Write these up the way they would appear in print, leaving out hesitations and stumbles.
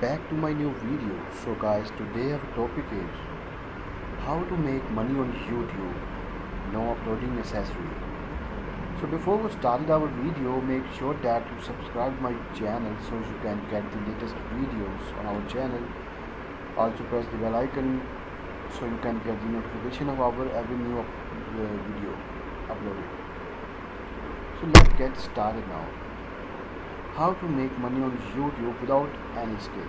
Back to my new video. So guys, today our topic is how to make money on YouTube. No uploading necessary. So before we start our video, make sure that you subscribe my channel so you can get the latest videos on our channel. Also press the bell icon so you can get the notification of our every new video uploaded. So let's get started now. How to make money on YouTube without any skill.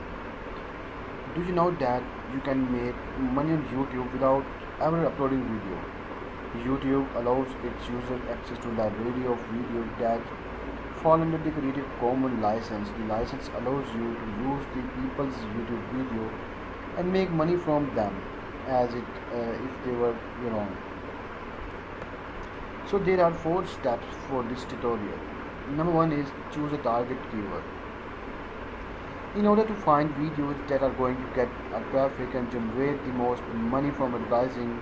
Do you know that you can make money on YouTube without ever uploading video? YouTube allows its users access to a library of videos that fall under the Creative Commons license. The license allows you to use the people's YouTube video and make money from them as if they were your own. So there are 4 steps for this tutorial. Number 1 is choose a target keyword. In order to find videos that are going to get traffic and generate the most money from advertising,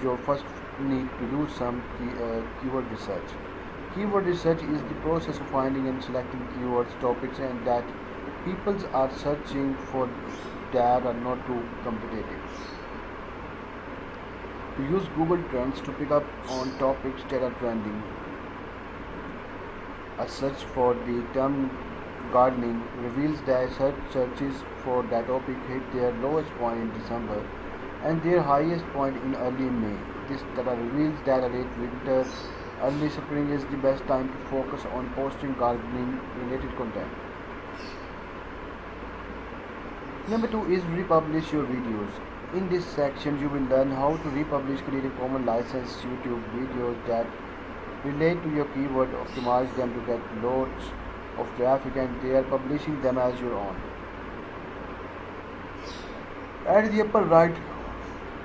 you first need to do some keyword research. Keyword research is the process of finding and selecting keywords, topics, and that people are searching for that are not too competitive. To use Google Trends to pick up on topics that are trending. A search for the term gardening reveals that searches for that topic hit their lowest point in December and their highest point in early May. This data reveals that late winter, early spring is the best time to focus on posting gardening related content. Number 2 is republish your videos. In this section, you will learn how to republish Creative Commons licensed YouTube videos that relate to your keyword, optimize them to get loads of traffic, and they are publishing them as your own. At the upper right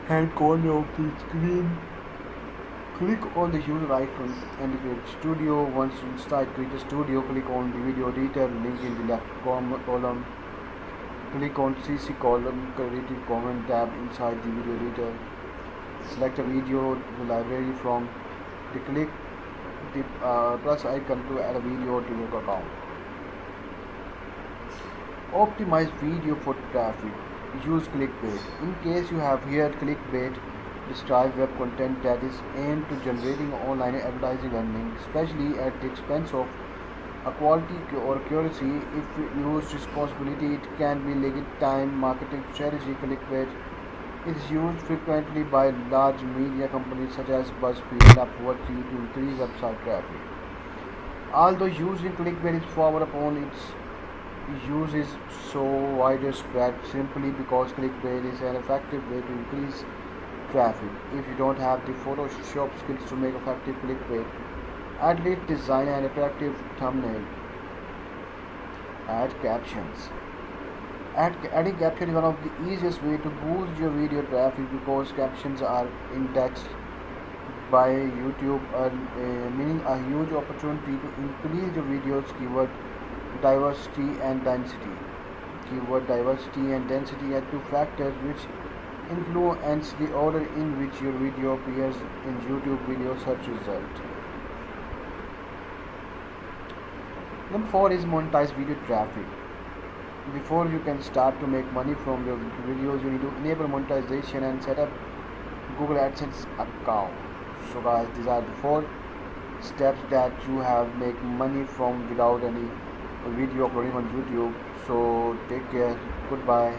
hand corner of the screen, click on the user icon and create studio. Once inside Create a Studio, click on the video editor link in the left column. Click on CC column Creative Commons tab inside the video editor. Select a video library from the click the plus icon to add a video to your account. Optimize video for traffic. Use clickbait. In case you have heard clickbait, describe web content that is aimed to generating online advertising earning, especially at the expense of a quality or accuracy. If used responsibly, it can be legitimate marketing strategy. Clickbait is used frequently by large media companies such as BuzzFeed and Upwork to increase website traffic. Although using clickbait is frowned upon, its use is so widespread simply because clickbait is an effective way to increase traffic. If you don't have the Photoshop skills to make effective clickbait, at least design an attractive thumbnail. Add captions. Adding caption is one of the easiest way to boost your video traffic because captions are indexed by YouTube, meaning a huge opportunity to increase your video's keyword diversity and density. Keyword diversity and density are 2 factors which influence the order in which your video appears in YouTube video search result. Number 4 is monetize video traffic. Before you can start to make money from your videos, you need to enable monetization and set up Google AdSense account. So guys, these are the 4 steps that you have make money from without any video uploading on YouTube. So take care. Goodbye.